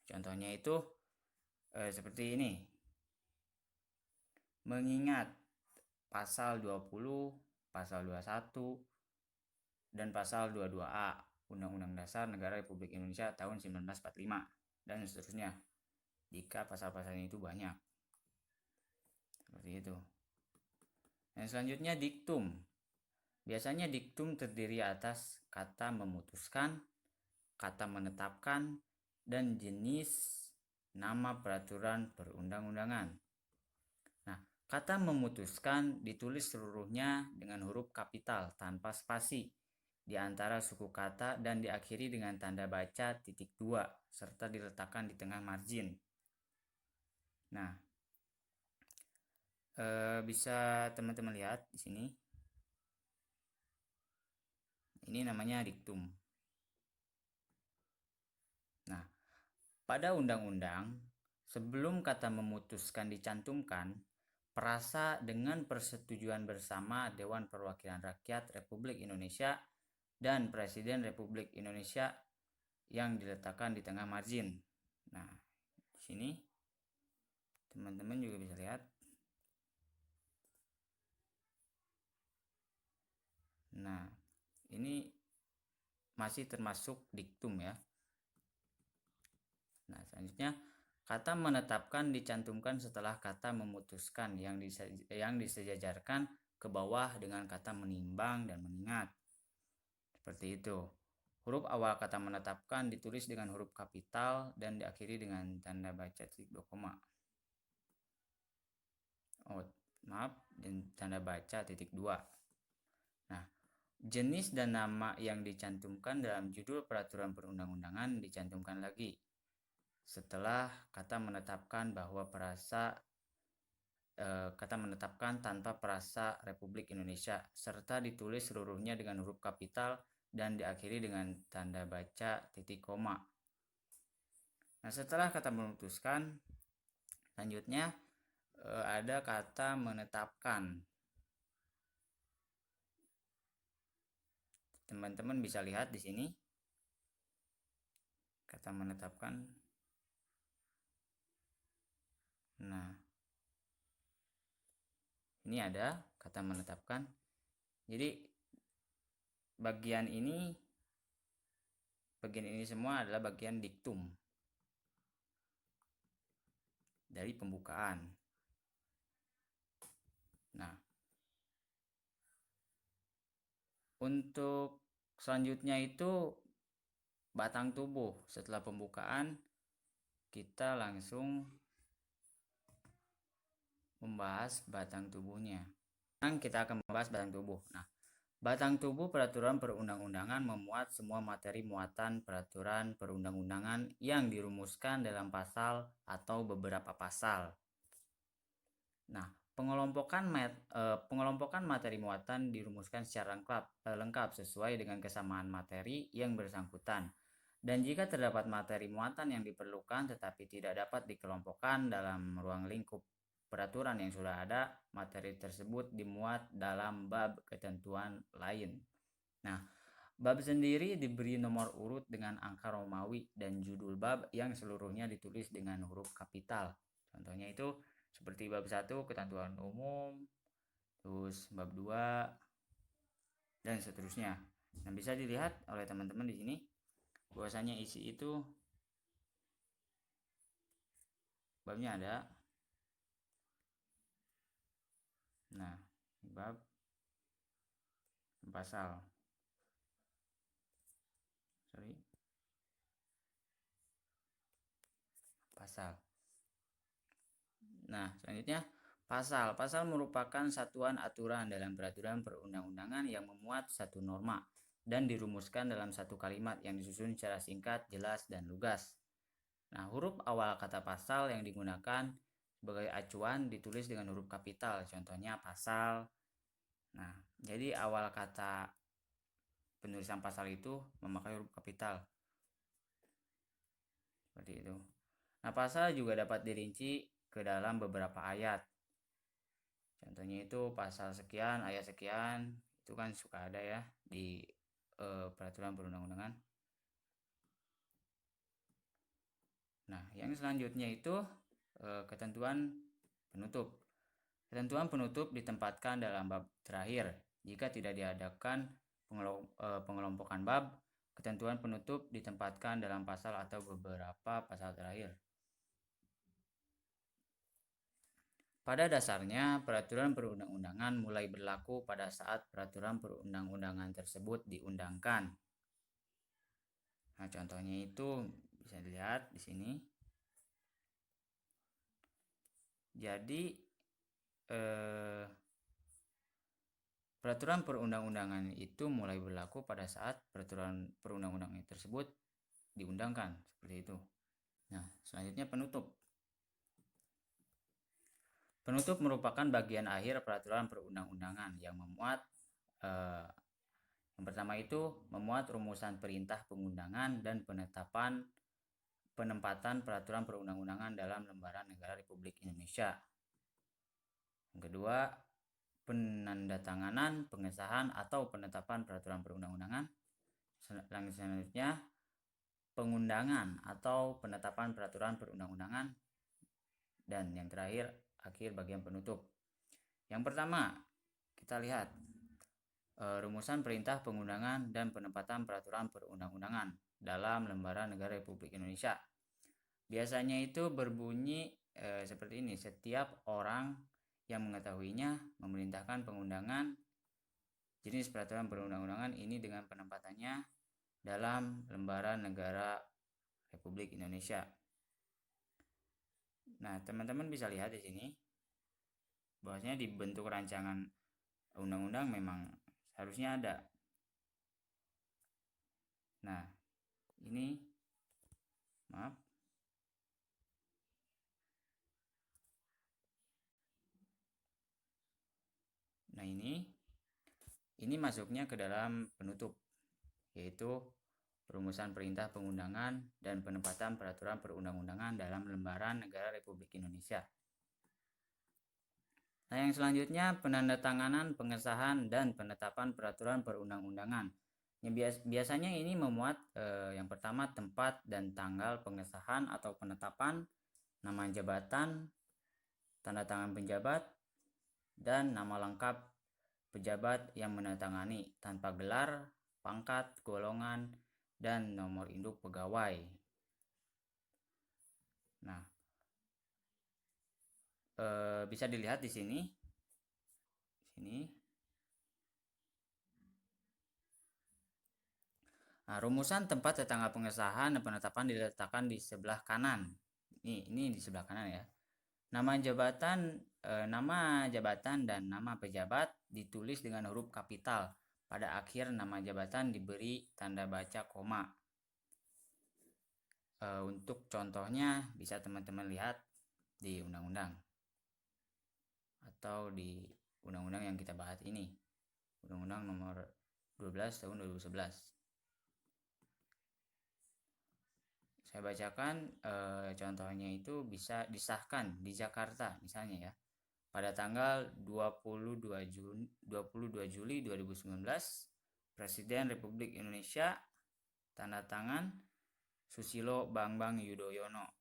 Contohnya itu seperti ini. Mengingat pasal 20, pasal 21, dan pasal 22A Undang-Undang Dasar Negara Republik Indonesia tahun 1945 dan seterusnya. Jika pasal-pasal itu banyak. Seperti itu. Yang selanjutnya diktum. Biasanya diktum terdiri atas kata memutuskan, kata menetapkan, dan jenis nama peraturan perundang-undangan. Nah, kata memutuskan ditulis seluruhnya dengan huruf kapital tanpa spasi di antara suku kata dan diakhiri dengan tanda baca titik 2 serta diletakkan di tengah margin. Nah, bisa teman-teman lihat di sini. Ini namanya diktum. Nah, pada undang-undang, sebelum kata memutuskan dicantumkan, perasa dengan persetujuan bersama Dewan Perwakilan Rakyat Republik Indonesia dan Presiden Republik Indonesia yang diletakkan di tengah margin. Nah, di sini teman-teman juga bisa lihat. Nah, ini masih termasuk diktum ya. Nah, selanjutnya kata menetapkan dicantumkan setelah kata memutuskan yang disejajarkan ke bawah dengan kata menimbang dan mengingat. Seperti itu. Huruf awal kata menetapkan ditulis dengan huruf kapital dan diakhiri dengan tanda baca titik 2 koma. Oh, maaf, dan tanda baca titik 2. Nah, jenis dan nama yang dicantumkan dalam judul peraturan perundang-undangan dicantumkan lagi setelah kata menetapkan bahwa kata menetapkan tanpa perasa Republik Indonesia serta ditulis seluruhnya dengan huruf kapital dan diakhiri dengan tanda baca titik koma. Nah, setelah kata memutuskan, selanjutnya ada kata menetapkan. Teman-teman bisa lihat di sini kata menetapkan. Nah, ini ada kata menetapkan. Jadi bagian ini semua adalah bagian diktum dari pembukaan. Nah, untuk selanjutnya itu batang tubuh. Setelah pembukaan kita langsung membahas batang tubuhnya. Sekarang kita akan membahas batang tubuh. Nah, batang tubuh peraturan perundang-undangan memuat semua materi muatan peraturan perundang-undangan yang dirumuskan dalam pasal atau beberapa pasal. Nah, pengelompokan materi muatan dirumuskan secara lengkap sesuai dengan kesamaan materi yang bersangkutan. Dan jika terdapat materi muatan yang diperlukan tetapi tidak dapat dikelompokkan dalam ruang lingkup peraturan yang sudah ada, materi tersebut dimuat dalam bab ketentuan lain. Nah, bab sendiri diberi nomor urut dengan angka Romawi dan judul bab yang seluruhnya ditulis dengan huruf kapital. Contohnya itu seperti bab 1 ketentuan umum, terus bab 2 dan seterusnya. Nah, bisa dilihat oleh teman-teman di sini bahwasanya isi itu babnya ada. Nah, bab pasal. Pasal. Nah, selanjutnya pasal. Pasal merupakan satuan aturan dalam peraturan perundang-undangan yang memuat satu norma dan dirumuskan dalam satu kalimat yang disusun secara singkat, jelas, dan lugas. Nah, huruf awal kata pasal yang digunakan sebagai acuan ditulis dengan huruf kapital, contohnya pasal. Nah, jadi awal kata penulisan pasal itu memakai huruf kapital. Seperti itu. Nah, pasal juga dapat dirinci ke dalam beberapa ayat. Contohnya itu pasal sekian, ayat sekian, itu kan suka ada ya di peraturan perundang-undangan. Nah, yang selanjutnya itu ketentuan penutup. Ketentuan penutup ditempatkan dalam bab terakhir. Jika tidak diadakan pengelompokan bab, ketentuan penutup ditempatkan dalam pasal atau beberapa pasal terakhir. Pada dasarnya, peraturan perundang-undangan mulai berlaku pada saat peraturan perundang-undangan tersebut diundangkan. Nah, contohnya itu bisa dilihat di sini. Jadi, peraturan perundang-undangan itu mulai berlaku pada saat peraturan perundang-undangan tersebut diundangkan, seperti itu. Nah, selanjutnya penutup. Penutup merupakan bagian akhir peraturan perundang-undangan yang memuat yang pertama itu memuat rumusan perintah pengundangan dan penempatan peraturan perundang-undangan dalam lembaran negara Republik Indonesia. Yang kedua, penandatanganan, pengesahan atau penetapan peraturan perundang-undangan. Selanjutnya, pengundangan atau penetapan peraturan perundang-undangan. Dan yang terakhir, akhir bagian penutup. Yang pertama, kita lihat rumusan perintah pengundangan dan penempatan peraturan perundang-undangan dalam lembaran negara Republik Indonesia. Biasanya itu berbunyi seperti ini: setiap orang yang mengetahuinya memerintahkan pengundangan jenis peraturan perundang-undangan ini dengan penempatannya dalam lembaran negara Republik Indonesia. Nah, teman-teman bisa lihat di sini bahwasanya di bentuk rancangan undang-undang memang harusnya ada. Nah, ini maaf. Nah, ini masuknya ke dalam penutup, yaitu perumusan perintah pengundangan dan penempatan peraturan perundang-undangan dalam lembaran negara Republik Indonesia. Nah, yang selanjutnya penandatanganan, pengesahan, dan penetapan peraturan perundang-undangan. Biasanya ini memuat yang pertama tempat dan tanggal pengesahan atau penetapan, nama jabatan, tanda tangan penjabat, dan nama lengkap pejabat yang menandatangani tanpa gelar, pangkat, golongan, dan nomor induk pegawai. Nah, bisa dilihat di sini. Nah, rumusan tempat tanggal pengesahan dan penetapan diletakkan di sebelah kanan. Ini di sebelah kanan ya. Nama jabatan dan nama pejabat ditulis dengan huruf kapital. Pada akhir nama jabatan diberi tanda baca koma. Untuk contohnya bisa teman-teman lihat di undang-undang atau di undang-undang yang kita bahas ini, Undang-Undang Nomor 12 Tahun 2011. Saya bacakan contohnya itu bisa disahkan di Jakarta misalnya ya. Pada tanggal 22 Juli 2019, Presiden Republik Indonesia tanda tangan Susilo Bambang Yudhoyono.